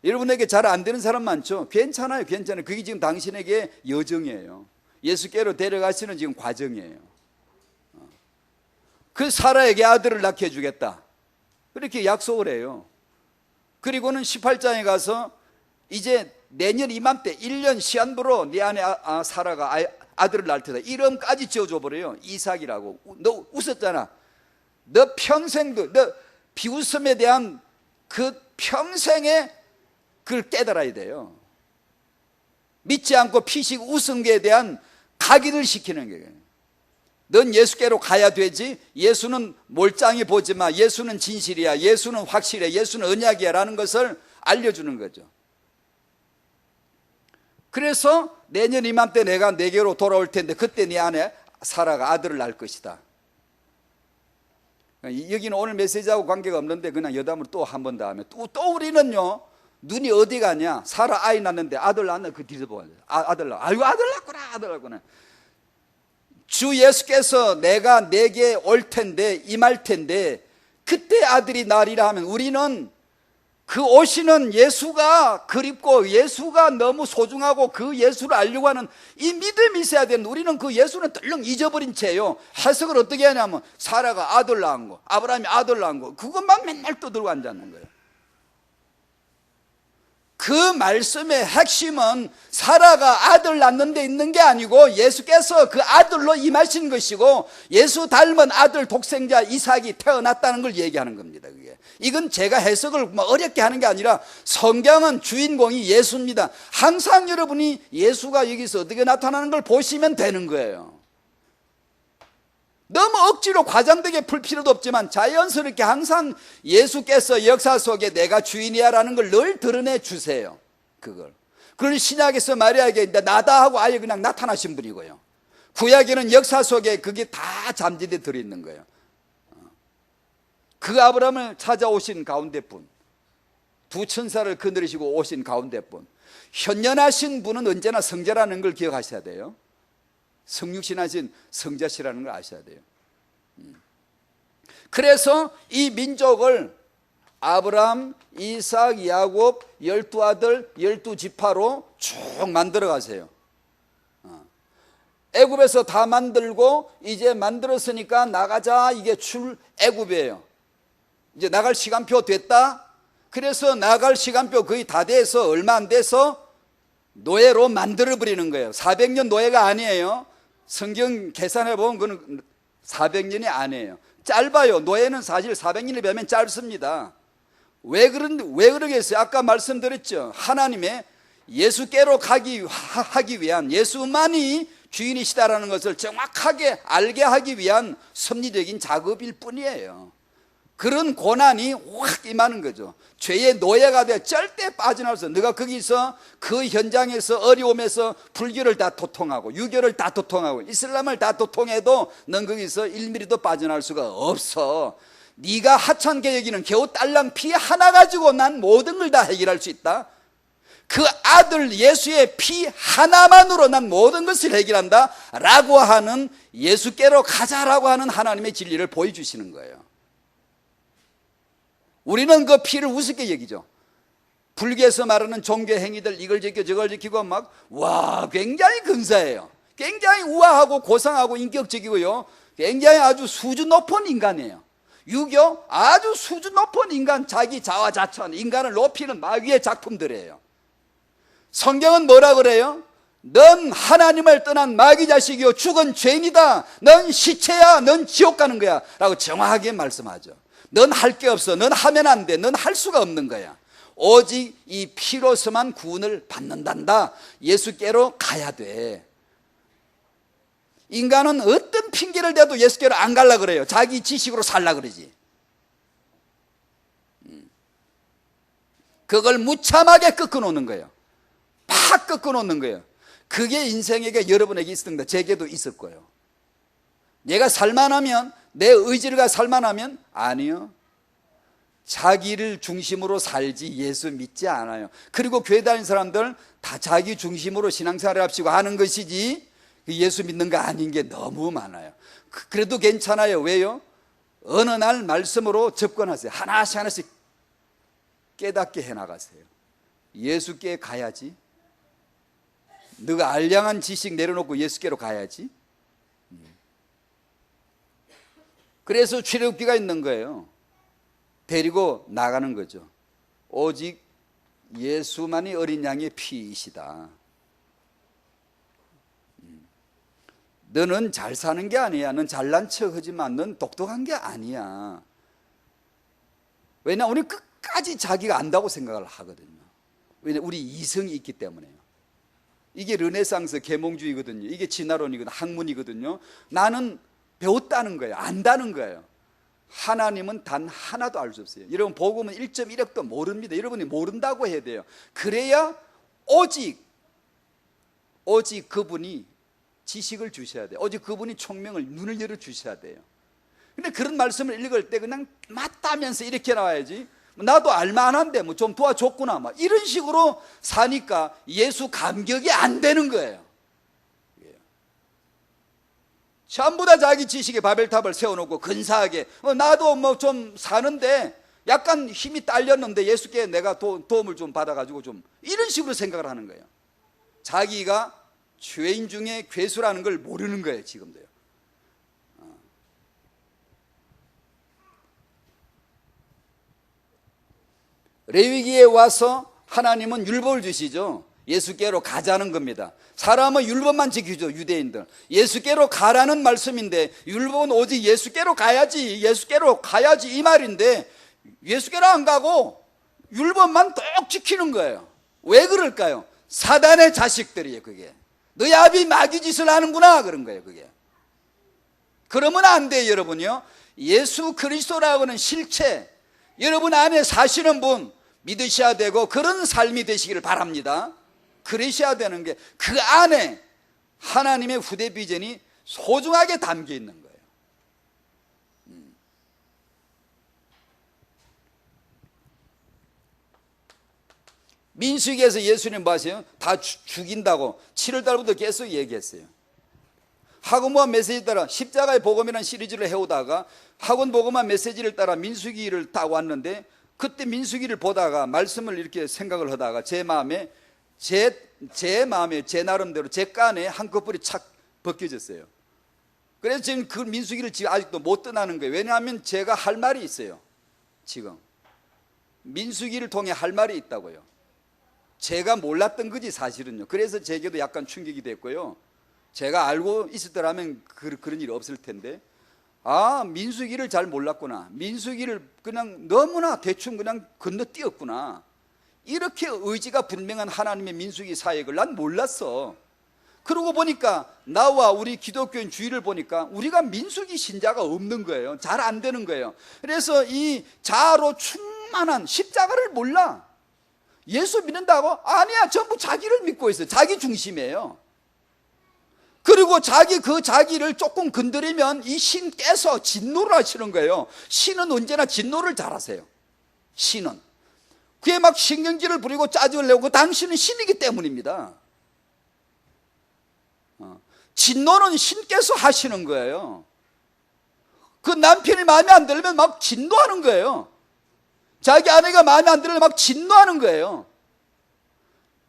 여러분에게 잘 안 되는 사람 많죠? 괜찮아요. 괜찮아요. 그게 지금 당신에게 여정이에요. 예수께로 데려가시는 지금 과정이에요. 그 사라에게 아들을 낳게 해주겠다. 그렇게 약속을 해요. 그리고는 18장에 가서 이제 내년 이맘때 1년 시한부로 네 안에 사라가 아들을 낳을 테다. 이름까지 지어줘 버려요. 이삭이라고. 너 웃었잖아. 너 평생도 너 비웃음에 대한 그 평생에 그걸 깨달아야 돼요. 믿지 않고 피식 웃은 것에 대한 각인을 시키는 거예요. 넌 예수께로 가야 되지. 예수는 몰짱히 보지 마. 예수는 진실이야. 예수는 확실해. 예수는 언약이야 라는 것을 알려주는 거죠. 그래서 내년 이맘때 내가 내게로 돌아올 텐데 그때 네 안에 사라가 아들을 낳을 것이다. 여기는 오늘 메시지하고 관계가 없는데 그냥 여담을 또 한 번 더 하면 또 우리는요 눈이 어디 가냐. 사라 아이 낳는데 아들 낳나 그 뒤에서 보아요. 아들 낳. 아이고 아들 낳구나 아들 낳구나. 주 예수께서 내가 내게 올 텐데 임할 텐데 그때 아들이 나리라 하면 우리는 그 오시는 예수가 그립고 예수가 너무 소중하고 그 예수를 알려고 하는 이 믿음이 있어야 되는데 우리는 그 예수는 덜렁 잊어버린 채요. 해석을 어떻게 하냐면 사라가 아들 낳은 거 아브라함이 아들 낳은 거 그것만 맨날 떠들고 앉았는 거예요. 그 말씀의 핵심은 사라가 아들 낳는 데 있는 게 아니고 예수께서 그 아들로 임하신 것이고 예수 닮은 아들 독생자 이삭이 태어났다는 걸 얘기하는 겁니다. 그게. 이건 제가 해석을 어렵게 하는 게 아니라 성경은 주인공이 예수입니다. 항상 여러분이 예수가 여기서 어떻게 나타나는 걸 보시면 되는 거예요. 너무 억지로 과장되게 풀 필요도 없지만 자연스럽게 항상 예수께서 역사 속에 내가 주인이야 라는 걸 늘 드러내 주세요. 그걸. 그걸 신약에서 마리아에게 나다 하고 아예 그냥 나타나신 분이고요. 구약에는 역사 속에 그게 다 잠재돼 들어있는 거예요. 그 아브라함을 찾아오신 가운데 분, 두 천사를 거느리시고 오신 가운데 분, 현연하신 분은 언제나 성자라는 걸 기억하셔야 돼요. 성육신하신 성자시라는 걸 아셔야 돼요. 그래서 이 민족을 아브라함, 이삭, 야곱 12아들 12지파로 쭉 만들어 가세요. 애굽에서 다 만들고 이제 만들었으니까 나가자. 이게 출애굽이에요. 이제 나갈 시간표 됐다. 그래서 나갈 시간표 거의 다 돼서 얼마 안 돼서 노예로 만들어 버리는 거예요. 400년 노예가 아니에요. 성경 계산해 보면 그건 400년이 아니에요. 짧아요. 노예는 사실 400년에 비하면 짧습니다. 왜 그러겠어요? 아까 말씀드렸죠. 하나님의 예수께로 하기 위한 예수만이 주인이시다라는 것을 정확하게 알게 하기 위한 섭리적인 작업일 뿐이에요. 그런 고난이 확 임하는 거죠. 죄의 노예가 돼 절대 빠져나올 수 없어. 네가 거기서 그 현장에서 어려움에서 불교를 다 도통하고 유교를 다 도통하고 이슬람을 다 도통해도 넌 거기서 1mm도 빠져나올 수가 없어. 네가 하찮게 여기는 겨우 딸랑 피 하나 가지고 난 모든 걸 다 해결할 수 있다. 그 아들 예수의 피 하나만으로 난 모든 것을 해결한다 라고 하는, 예수께로 가자라고 하는 하나님의 진리를 보여주시는 거예요. 우리는 그 피를 우습게 여기죠. 불교에서 말하는 종교 행위들 이걸 지키고 저걸 지키고 막 와 굉장히 근사해요. 굉장히 우아하고 고상하고 인격적이고요, 굉장히 아주 수준 높은 인간이에요. 유교 아주 수준 높은 인간, 자기 자화자찬, 인간을 높이는 마귀의 작품들이에요. 성경은 뭐라 그래요? 넌 하나님을 떠난 마귀 자식이요 죽은 죄인이다. 넌 시체야. 넌 지옥 가는 거야 라고 정확하게 말씀하죠. 넌 할 게 없어. 넌 하면 안 돼. 넌 할 수가 없는 거야. 오직 이 피로서만 구원을 받는단다. 예수께로 가야 돼. 인간은 어떤 핑계를 대도 예수께로 안 갈라 그래요. 자기 지식으로 살라 그러지. 그걸 무참하게 꺾어 놓는 거예요. 팍 꺾어 놓는 거예요. 그게 인생에게 여러분에게 있었던 거, 제게도 있었고요. 내가 살만하면, 내 의지가 살만하면 아니요, 자기를 중심으로 살지 예수 믿지 않아요. 그리고 교회 다니는 사람들 다 자기 중심으로 신앙생활을 합시고 하는 것이지 예수 믿는 거 아닌 게 너무 많아요. 그래도 괜찮아요. 왜요? 어느 날 말씀으로 접근하세요. 하나씩 하나씩 깨닫게 해나가세요. 예수께 가야지. 너가 알량한 지식 내려놓고 예수께로 가야지. 그래서 출애굽기가 있는 거예요. 데리고 나가는 거죠. 오직 예수만이 어린 양의 피이시다. 너는 잘 사는 게 아니야. 넌 잘난 척 하지만 넌 똑똑한 게 아니야. 왜냐, 우리 끝까지 자기가 안다고 생각을 하거든요. 왜냐, 우리 이성이 있기 때문에요. 이게 르네상스 계몽주의거든요. 이게 진화론이거든요. 학문이거든요. 나는 배웠다는 거예요. 안다는 거예요. 하나님은 단 하나도 알 수 없어요. 여러분 복음은 1.1억도 모릅니다. 여러분이 모른다고 해야 돼요. 그래야 오직 그분이 지식을 주셔야 돼요. 오직 그분이 총명을, 눈을 열어 주셔야 돼요. 근데 그런 말씀을 읽을 때 그냥 맞다면서 이렇게 나와야지, 나도 알만한데 뭐 좀 도와줬구나 막 이런 식으로 사니까 예수 감격이 안 되는 거예요. 전부 다 자기 지식에 바벨탑을 세워놓고 근사하게 나도 뭐 좀 사는데 약간 힘이 딸렸는데 예수께 내가 도움을 좀 받아가지고 좀 이런 식으로 생각을 하는 거예요. 자기가 죄인 중에 괴수라는 걸 모르는 거예요. 지금도요. 레위기에 와서 하나님은 율법을 주시죠. 예수께로 가자는 겁니다. 사람은 율법만 지키죠. 유대인들 예수께로 가라는 말씀인데, 율법은 오직 예수께로 가야지, 예수께로 가야지 이 말인데 예수께로 안 가고 율법만 똑 지키는 거예요. 왜 그럴까요? 사단의 자식들이에요. 그게 너희 아비 마귀 짓을 하는구나 그런 거예요. 그게 그러면 안 돼요. 여러분요, 예수 그리스도라고는 실체, 여러분 안에 사시는 분 믿으셔야 되고 그런 삶이 되시기를 바랍니다. 그러셔야 되는 게, 그 안에 하나님의 후대 비전이 소중하게 담겨 있는 거예요. 민수기에서 예수님 뭐 하세요? 다 죽인다고 7월달부터 계속 얘기했어요. 학원보험 메시지 따라 십자가의 복음이라는 시리즈를 해오다가 학원복음화 메시지를 따라 민수기를 딱 왔는데, 그때 민수기를 보다가 말씀을 이렇게 생각을 하다가 제 마음에 제 나름대로 제 깐에 한꺼풀이 착 벗겨졌어요. 그래서 지금 그 민수기를 지금 아직도 못 떠나는 거예요. 왜냐하면 제가 할 말이 있어요. 지금 민수기를 통해 할 말이 있다고요. 제가 몰랐던 거지 사실은요. 그래서 제게도 약간 충격이 됐고요. 제가 알고 있었더라면 그런 일이 없을 텐데, 민수기를 잘 몰랐구나, 민수기를 그냥 너무나 대충 그냥 건너뛰었구나, 이렇게 의지가 분명한 하나님의 민수기 사역을 난 몰랐어. 그러고 보니까 나와 우리 기독교인 주의를 보니까 우리가 민수기 신자가 없는 거예요. 잘 안 되는 거예요. 그래서 이 자아로 충만한 십자가를 몰라. 예수 믿는다고? 아니야. 전부 자기를 믿고 있어요. 자기 중심이에요. 그리고 그 자기를 조금 건드리면 이 신께서 진노를 하시는 거예요. 신은 언제나 진노를 잘하세요. 신은. 그게 막 신경질을 부리고 짜증을 내고 당신은 신이기 때문입니다. 진노는 신께서 하시는 거예요. 그 남편이 마음에 안 들면 막 진노하는 거예요. 자기 아내가 마음에 안 들면 막 진노하는 거예요.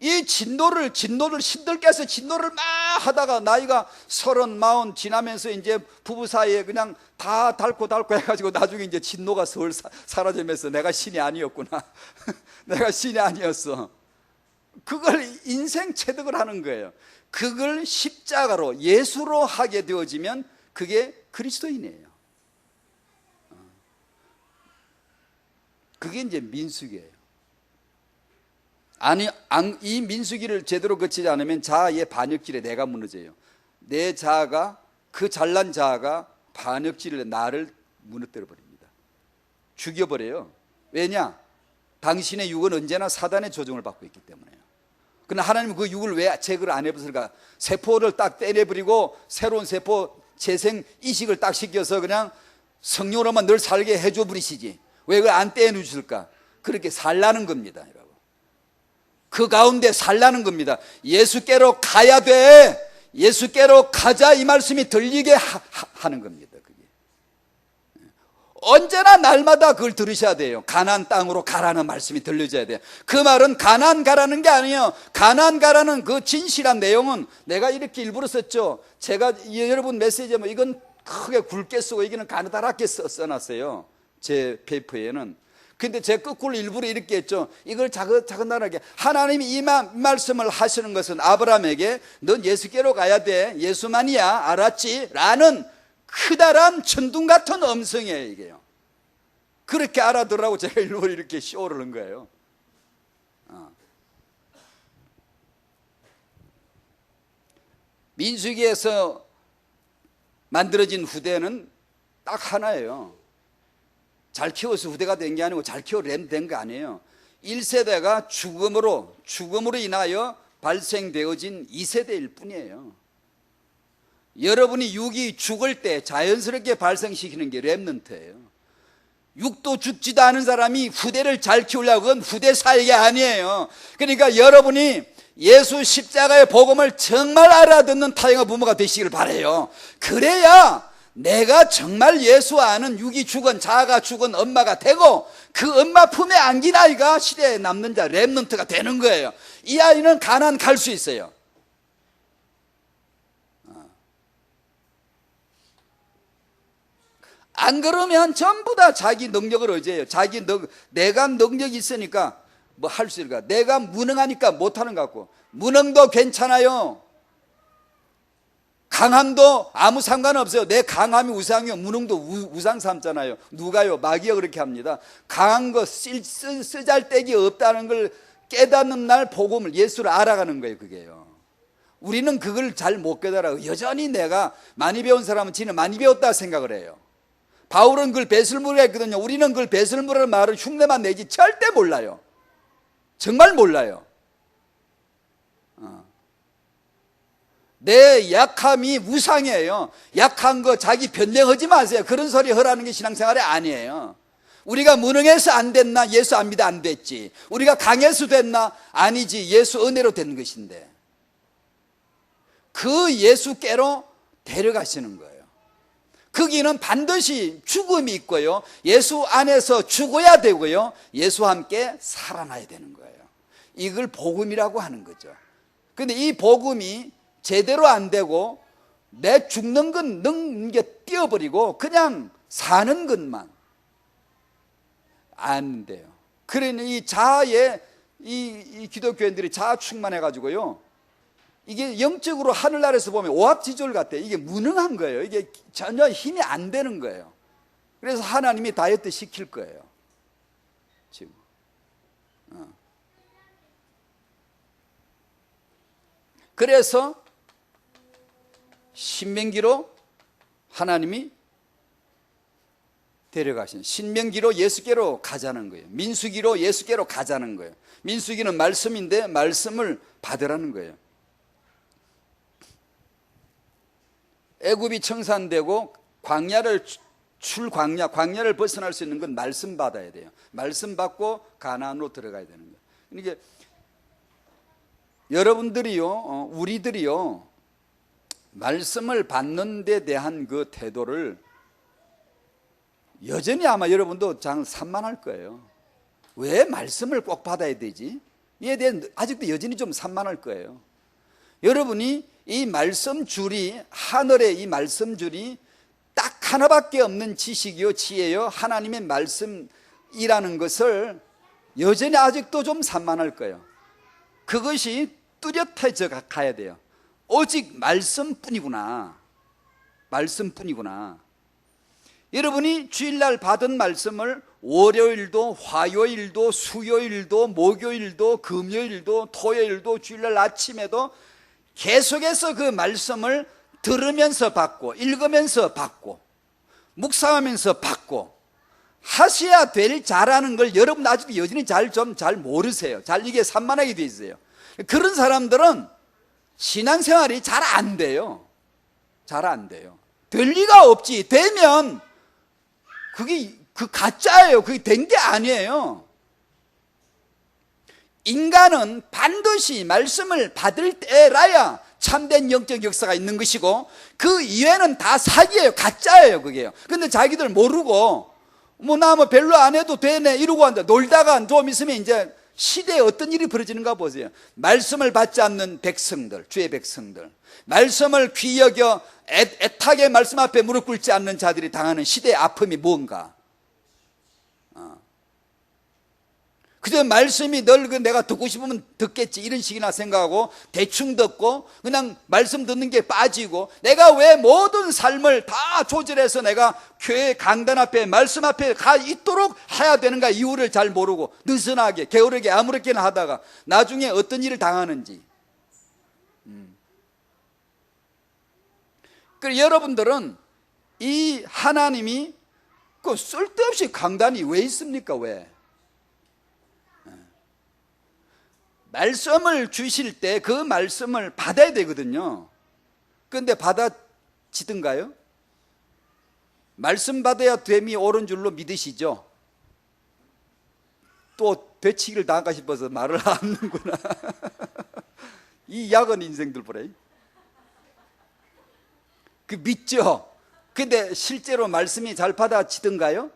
이 진노를 힘들게 해서 진노를 막 하다가 나이가 30, 40 지나면서 이제 부부 사이에 그냥 다 닳고 해가지고 나중에 이제 진노가 서울 사라지면서 내가 신이 아니었구나. 내가 신이 아니었어. 그걸 인생 체득을 하는 거예요. 그걸 십자가로 예수로 하게 되어지면 그게 그리스도인이에요. 그게 이제 민수기예요. 아니, 이 민수기를 제대로 거치지 않으면 자아의 반역질에 내가 무너져요. 내 자아가, 그 잘난 자아가 반역질을 나를 무너뜨려 버립니다. 죽여버려요. 왜냐? 당신의 육은 언제나 사단의 조종을 받고 있기 때문에요. 그러나 하나님은 그 육을 왜 제거를 안 해버릴까? 세포를 딱 떼내버리고 새로운 세포 재생 이식을 딱 시켜서 그냥 성령으로만 늘 살게 해줘 버리시지. 왜 그걸 안 떼내주실까? 그렇게 살라는 겁니다, 여러분. 그 가운데 살라는 겁니다. 예수께로 가야 돼. 예수께로 가자, 이 말씀이 들리게 하는 겁니다. 그게. 언제나 날마다 그걸 들으셔야 돼요. 가나안 땅으로 가라는 말씀이 들려져야 돼요. 그 말은 가나안 가라는 게 아니에요. 가나안 가라는 그 진실한 내용은 내가 이렇게 일부러 썼죠. 제가 여러분 메시지에 뭐 이건 크게 굵게 쓰고 여기는 가느다랗게 써놨어요. 제 페이퍼에는. 근데 제가 거꾸로 일부러 이렇게 했죠. 이걸 자그자그하게 하나님이 이 말씀을 하시는 것은 아브라함에게 넌 예수께로 가야 돼. 예수만이야. 알았지? 라는 크다란 천둥 같은 음성이에요, 이게요. 그렇게 알아들으라고 제가 일부러 이렇게 쇼를 한 거예요. 민수기에서 만들어진 후대는 딱 하나예요. 잘 키워서 후대가 된 게 아니고 잘 키워 된 거 아니에요. 1세대가 죽음으로 인하여 발생되어진 2세대일 뿐이에요. 여러분이 육이 죽을 때 자연스럽게 발생시키는 게 렘넌트예요. 육도 죽지도 않은 사람이 후대를 잘 키우려고 그건 후대 살게 아니에요. 그러니까 여러분이 예수 십자가의 복음을 정말 알아듣는 타영아 부모가 되시길 바라요. 그래야 내가 정말 예수 아는 육이 죽은 자아가 죽은 엄마가 되고 그 엄마 품에 안긴 아이가 시대에 남는 자 렘넌트가 되는 거예요. 이 아이는 가나안 갈 수 있어요. 안 그러면 전부 다 자기 능력을 의지해요. 내가 능력이 있으니까 뭐 할 수 있을까? 내가 무능하니까 못하는 것 같고, 무능도 괜찮아요. 강함도 아무 상관없어요. 내 강함이 우상이요, 무능도 우상 삼잖아요. 누가요? 마귀가 그렇게 합니다. 강한 거 쓰잘데기 없다는 걸 깨닫는 날 복음을, 예수를 알아가는 거예요. 그게요. 우리는 그걸 잘 못 깨달아요. 여전히 내가 많이 배운 사람은 지는 많이 배웠다 생각을 해요. 바울은 그걸 배설물이라 했거든요. 우리는 그걸 배설물이라는 말을 흉내만 내지 절대 몰라요. 정말 몰라요. 내 약함이 우상이에요. 약한 거 자기 변명하지 마세요. 그런 소리 하라는 게 신앙생활이 아니에요. 우리가 무능해서 안 됐나? 예수 안 믿어 안 됐지. 우리가 강해서 됐나? 아니지. 예수 은혜로 된 것인데 그 예수께로 데려가시는 거예요. 거기는 반드시 죽음이 있고요, 예수 안에서 죽어야 되고요, 예수와 함께 살아나야 되는 거예요. 이걸 복음이라고 하는 거죠. 근데 이 복음이 제대로 안 되고 내 죽는 건 넘겨 띄워버리고 그냥 사는 것만 안 돼요. 그러니 이 자아에 이 기독교인들이 자아 충만해가지고요, 이게 영적으로 하늘나라에서 보면 오합지졸 같아요. 이게 무능한 거예요. 이게 전혀 힘이 안 되는 거예요. 그래서 하나님이 다이어트 시킬 거예요, 지금. 그래서 신명기로 하나님이 데려가신, 신명기로 예수께로 가자는 거예요. 민수기로 예수께로 가자는 거예요. 민수기는 말씀인데 말씀을 받으라는 거예요. 애굽이 청산되고 광야를 광야를 벗어날 수 있는 건 말씀 받아야 돼요. 말씀 받고 가나안으로 들어가야 되는 거예요. 그러니까 여러분들이요, 우리들이요, 말씀을 받는 데 대한 그 태도를 여전히 아마 여러분도 장 산만할 거예요. 왜 말씀을 꼭 받아야 되지? 이에 대해 아직도 여전히 좀 산만할 거예요. 여러분이 이 말씀 줄이, 하늘의 이 말씀 줄이 딱 하나밖에 없는 지식이요, 지혜요, 하나님의 말씀이라는 것을 여전히 아직도 좀 산만할 거예요. 그것이 뚜렷해져 가야 돼요. 오직 말씀뿐이구나. 말씀뿐이구나. 여러분이 주일날 받은 말씀을 월요일도, 화요일도, 수요일도, 목요일도, 금요일도, 토요일도, 주일날 아침에도 계속해서 그 말씀을 들으면서 받고, 읽으면서 받고, 묵상하면서 받고 하셔야 될 자라는 걸 여러분 아직도 여전히 잘 모르세요. 잘 이게 산만하게 돼 있어요. 그런 사람들은 신앙생활이 잘 안 돼요. 잘 안 돼요. 될 리가 없지. 되면 그게 가짜예요. 그게 된 게 아니에요. 인간은 반드시 말씀을 받을 때라야 참된 영적 역사가 있는 것이고, 그 이외는 다 사기예요. 가짜예요. 그게요. 근데 자기들 모르고 나 별로 안 해도 되네 이러고 한다. 놀다가 좀 있으면 이제 시대에 어떤 일이 벌어지는가 보세요. 말씀을 받지 않는 백성들, 주의 백성들, 말씀을 귀히 여겨 애타게 말씀 앞에 무릎 꿇지 않는 자들이 당하는 시대의 아픔이 뭔가. 그저 말씀이 늘 내가 듣고 싶으면 듣겠지 이런 식이나 생각하고 대충 듣고 그냥 말씀 듣는 게 빠지고, 내가 왜 모든 삶을 다 조절해서 내가 교회 강단 앞에 말씀 앞에 가 있도록 해야 되는가 이유를 잘 모르고 느슨하게 게으르게 아무렇게나 하다가 나중에 어떤 일을 당하는지. 그래서 여러분들은 이 하나님이 그 쓸데없이 강단이 왜 있습니까? 왜? 말씀을 주실 때 그 말씀을 받아야 되거든요. 그런데 받아지던가요? 말씀 받아야 됨이 옳은 줄로 믿으시죠? 또 되치기를 당할까 싶어서 말을 안 하는구나. 이 야근 인생들 보래. 그 믿죠? 근데 실제로 말씀이 잘 받아지던가요?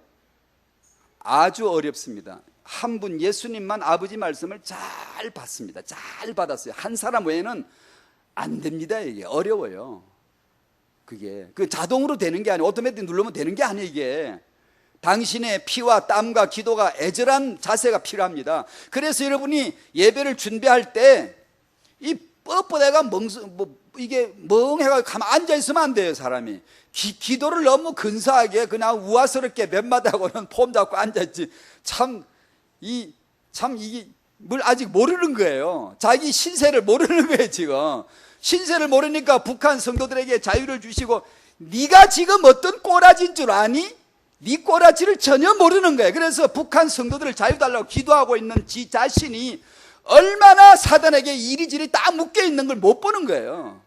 아주 어렵습니다. 한 분 예수님만 아버지 말씀을 잘 받습니다. 잘 받았어요. 한 사람 외에는 안 됩니다. 이게 어려워요. 그게 그 자동으로 되는 게 아니에요. 오토매틱 누르면 되는 게 아니에요. 이게 당신의 피와 땀과 기도가 애절한 자세가 필요합니다. 그래서 여러분이 예배를 준비할 때 이 뻣뻣해가 이게 멍해가 가만 앉아 있으면 안 돼요. 사람이 기도를 너무 근사하게 그냥 우아스럽게 몇 마디하고는 폼 잡고 앉아있지. 이게 뭘 아직 모르는 거예요. 자기 신세를 모르는 거예요. 지금 신세를 모르니까 북한 성도들에게 자유를 주시고, 네가 지금 어떤 꼬라지인 줄 아니? 네 꼬라지를 전혀 모르는 거예요. 그래서 북한 성도들을 자유 달라고 기도하고 있는 지 자신이 얼마나 사단에게 이리저리 딱 묶여 있는 걸 못 보는 거예요.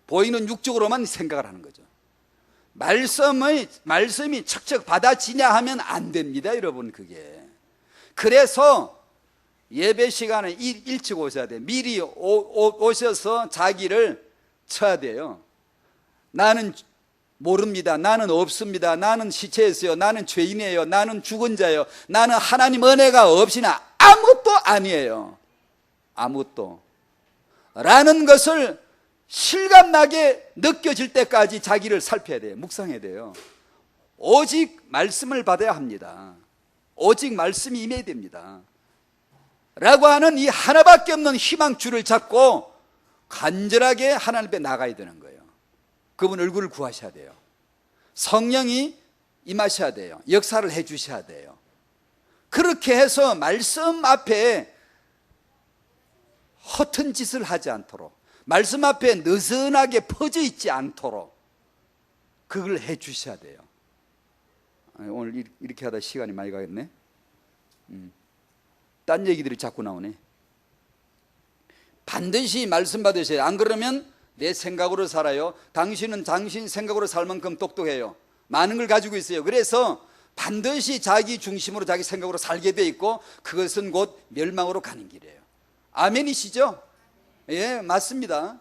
보이는 육적으로만 생각을 하는 거죠. 말씀이 척척 받아지냐 하면 안 됩니다, 여러분. 그게 그래서 예배 시간에 일찍 오셔야 돼요. 미리 오셔서 자기를 쳐야 돼요. 나는 모릅니다. 나는 없습니다. 나는 시체였어요. 나는 죄인이에요. 나는 죽은 자예요. 나는 하나님 은혜가 없이나 아무것도 아니에요. 아무것도 라는 것을 실감나게 느껴질 때까지 자기를 살펴야 돼요. 묵상해야 돼요. 오직 말씀을 받아야 합니다. 오직 말씀이 임해야 됩니다. 라고 하는 이 하나밖에 없는 희망줄을 잡고 간절하게 하나님 앞에 나가야 되는 거예요. 그분 얼굴을 구하셔야 돼요. 성령이 임하셔야 돼요. 역사를 해 주셔야 돼요. 그렇게 해서 말씀 앞에 허튼 짓을 하지 않도록, 말씀 앞에 느슨하게 퍼져 있지 않도록 그걸 해 주셔야 돼요. 오늘 이렇게 하다 시간이 많이 가겠네. 딴 얘기들이 자꾸 나오네. 반드시 말씀 받으셔야. 안 그러면 내 생각으로 살아요. 당신은 당신 생각으로 살 만큼 똑똑해요. 많은 걸 가지고 있어요. 그래서 반드시 자기 중심으로 자기 생각으로 살게 돼 있고 그것은 곧 멸망으로 가는 길이에요. 아멘이시죠? 예, 맞습니다.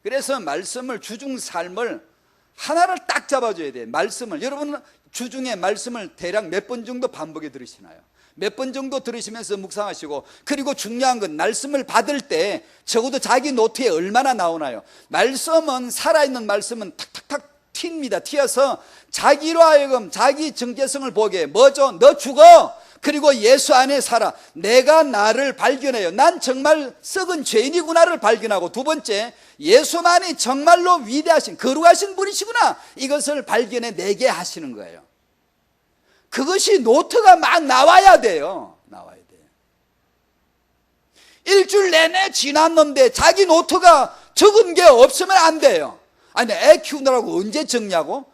그래서 말씀을, 주중 삶을 하나를 딱 잡아줘야 돼요. 말씀을. 여러분은 주중에 말씀을 대략 몇 번 정도 반복해 들으시나요? 몇 번 정도 들으시면서 묵상하시고, 그리고 중요한 건 말씀을 받을 때 적어도 자기 노트에 얼마나 나오나요? 말씀은, 살아있는 말씀은 탁탁탁 튑니다. 튀어서 자기로 하여금 자기 정체성을 보게. 뭐죠? 너 죽어. 그리고 예수 안에 살아. 내가 나를 발견해요. 난 정말 썩은 죄인이구나를 발견하고, 두 번째, 예수만이 정말로 위대하신 거룩하신 분이시구나, 이것을 발견해 내게 하시는 거예요. 그것이 노트가 막 나와야 돼요. 나와야 돼요. 일주일 내내 지났는데 자기 노트가 적은 게 없으면 안 돼요. 아니, 애 키우느라고 언제 적냐고?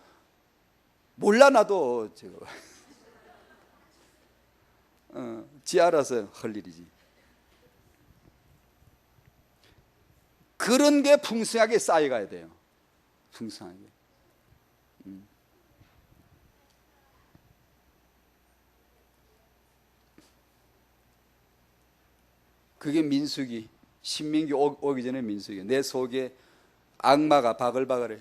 몰라, 나도. 지 알아서 할 일이지. 그런 게 풍성하게 쌓여가야 돼요. 풍성하게. 그게 민수기, 신명기 오기 전에 민수기. 내 속에 악마가 바글바글해.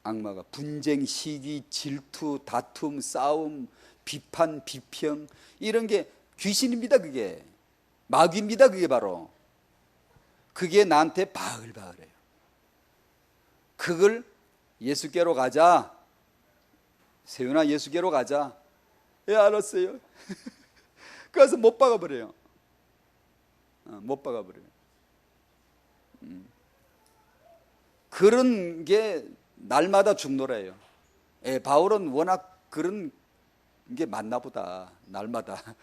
악마가 분쟁, 시기, 질투, 다툼, 싸움, 비판, 비평, 이런 게 귀신입니다. 그게 마귀입니다. 그게 바로. 그게 나한테 바글바글해요. 그걸 예수께로 가자. 세윤아, 예수께로 가자. 예, 알았어요. 그래서 못 박아버려요. 못 박아버려요. 그런 게 날마다 죽노래요. 예, 바울은 워낙 그런 게 맞나 보다. 날마다.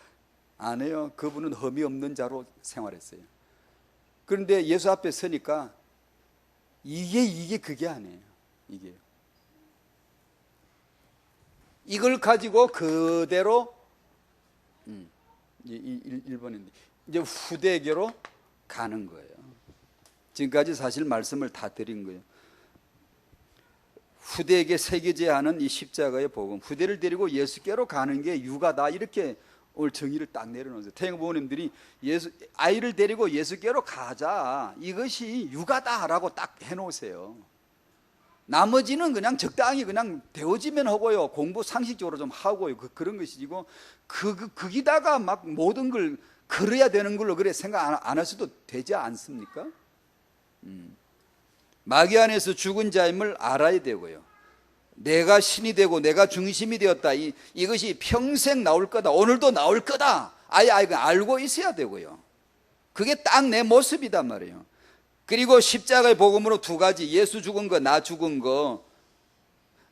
안 해요. 그분은 흠이 없는 자로 생활했어요. 그런데 예수 앞에 서니까 이게 그게 아니에요. 이게. 이걸 가지고 그대로 1번인데 이제 후대에게로 가는 거예요. 지금까지 사실 말씀을 다 드린 거예요. 후대에게 새겨져야 하는 이 십자가의 복음, 후대를 데리고 예수께로 가는 게 육아다, 이렇게 오늘 정의를 딱 내려놓으세요. 태영 부모님들이 아이를 데리고 예수께로 가자, 이것이 육아다라고 딱 해놓으세요. 나머지는 그냥 적당히 그냥 되어지면 하고요, 공부 상식적으로 좀 하고요, 그런 것이고, 거기다가 막 모든 걸 걸어야 되는 걸로 그래 생각 안 하셔도 되지 않습니까? 마귀 안에서 죽은 자임을 알아야 되고요, 내가 신이 되고 내가 중심이 되었다, 이것이 평생 나올 거다, 오늘도 나올 거다, 아예 알고 있어야 되고요. 그게 딱 내 모습이단 말이에요. 그리고 십자가의 복음으로 두 가지, 예수 죽은 거, 나 죽은 거,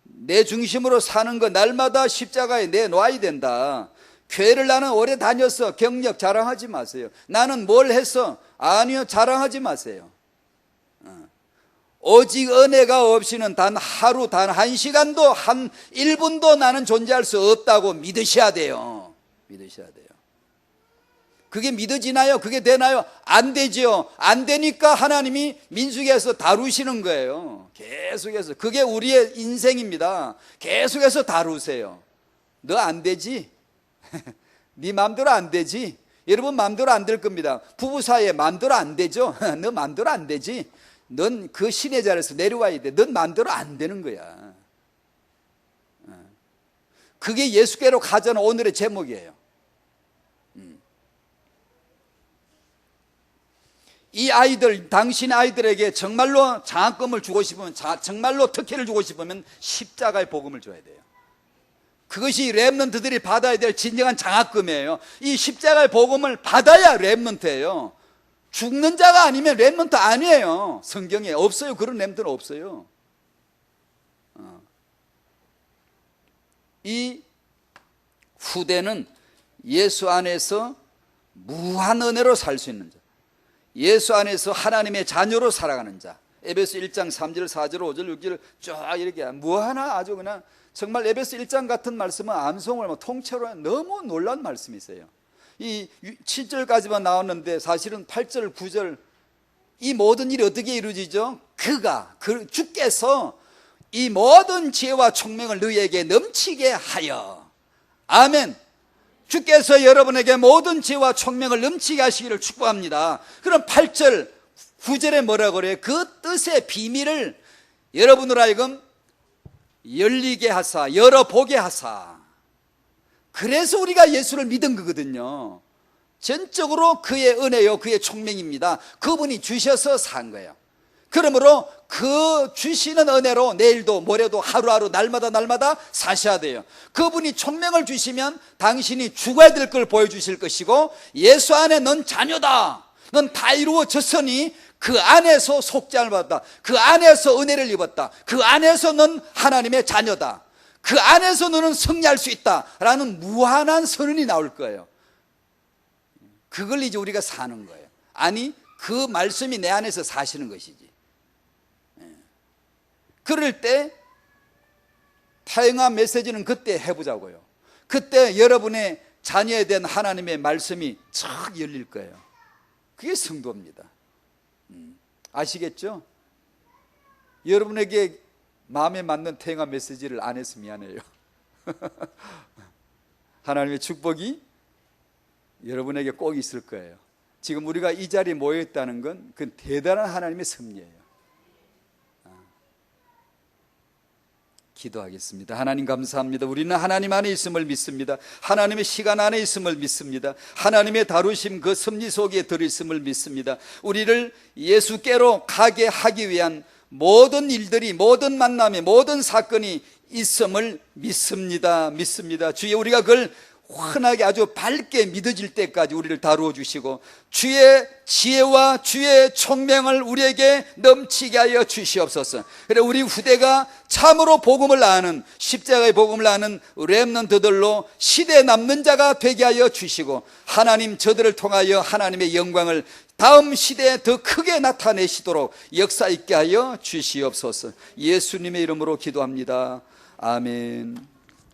내 중심으로 사는 거 날마다 십자가에 내놔야 된다. 교회를 나는 오래 다녔어, 경력 자랑하지 마세요. 나는 뭘 했어? 아니요, 자랑하지 마세요. 오직 은혜가 없이는 단 하루, 단 한 시간도, 한 1분도 나는 존재할 수 없다고 믿으셔야 돼요. 믿으셔야 돼요. 그게 믿어지나요? 그게 되나요? 안 되죠. 안 되니까 하나님이 민수기에서 다루시는 거예요. 계속해서. 그게 우리의 인생입니다. 계속해서 다루세요. 너 안 되지? 네 마음대로 안 되지? 여러분 마음대로 안 될 겁니다. 부부 사이에 마음대로 안 되죠? 너 마음대로 안 되지? 넌 그 신의 자리에서 내려와야 돼. 넌 마음대로 안 되는 거야. 그게 예수께로 가자는 오늘의 제목이에요. 이 아이들, 당신의 아이들에게 정말로 장학금을 주고 싶으면, 정말로 특혜를 주고 싶으면 십자가의 복음을 줘야 돼요. 그것이 렘넌트들이 받아야 될 진정한 장학금이에요. 이 십자가의 복음을 받아야 렘넌트예요. 죽는 자가 아니면 렘넌트 아니에요. 성경에 없어요. 그런 렘넌트는 없어요. 이 후대는 예수 안에서 무한 은혜로 살 수 있는 자, 예수 안에서 하나님의 자녀로 살아가는 자. 에베소 1장 3절 4절 5절 6절 쫙 이렇게 뭐 하나 아주 그냥 정말 에베소 1장 같은 말씀은 암송을 통째로 너무 놀라운 말씀이 있어요. 이 7절까지만 나왔는데 사실은 8절 9절 이 모든 일이 어떻게 이루어지죠? 주께서 이 모든 지혜와 총명을 너희에게 넘치게 하여. 아멘. 주께서 여러분에게 모든 지혜와 총명을 넘치게 하시기를 축복합니다. 그럼 8절 9절에 뭐라고 그래요? 그 뜻의 비밀을 여러분으로 하여금 열리게 하사, 열어보게 하사. 그래서 우리가 예수를 믿은 거거든요. 전적으로 그의 은혜요, 그의 총명입니다. 그분이 주셔서 산 거예요. 그러므로 그 주시는 은혜로 내일도 모레도 하루하루 날마다 사셔야 돼요. 그분이 총명을 주시면 당신이 죽어야 될 걸 보여주실 것이고, 예수 안에 넌 자녀다, 넌 다 이루어졌으니 그 안에서 속죄함을 받았다, 그 안에서 은혜를 입었다, 그 안에서 넌 하나님의 자녀다, 그 안에서 너는 승리할 수 있다라는 무한한 선언이 나올 거예요. 그걸 이제 우리가 사는 거예요. 아니, 그 말씀이 내 안에서 사시는 것이지. 그럴 때 타영아 메시지는 그때 해보자고요. 그때 여러분의 자녀에 대한 하나님의 말씀이 쫙 열릴 거예요. 그게 성도입니다. 아시겠죠? 여러분에게 마음에 맞는 태영아 메시지를 안 해서 미안해요. 하나님의 축복이 여러분에게 꼭 있을 거예요. 지금 우리가 이 자리에 모여 있다는 건 그 대단한 하나님의 섭리예요. 기도하겠습니다. 하나님 감사합니다. 우리는 하나님 안에 있음을 믿습니다. 하나님의 시간 안에 있음을 믿습니다. 하나님의 다루심 그 섭리 속에 들어있음을 믿습니다. 우리를 예수께로 가게 하기 위한 모든 일들이, 모든 만남이, 모든 사건이 있음을 믿습니다. 주의 우리가 그걸 환하게 아주 밝게 믿어질 때까지 우리를 다루어 주시고, 주의 지혜와 주의 총명을 우리에게 넘치게 하여 주시옵소서. 그래 우리 후대가 참으로 복음을 아는, 십자가의 복음을 아는 렘넌트들로 시대에 남는 자가 되게 하여 주시고, 하나님 저들을 통하여 하나님의 영광을 다음 시대에 더 크게 나타내시도록 역사 있게 하여 주시옵소서. 예수님의 이름으로 기도합니다. 아멘.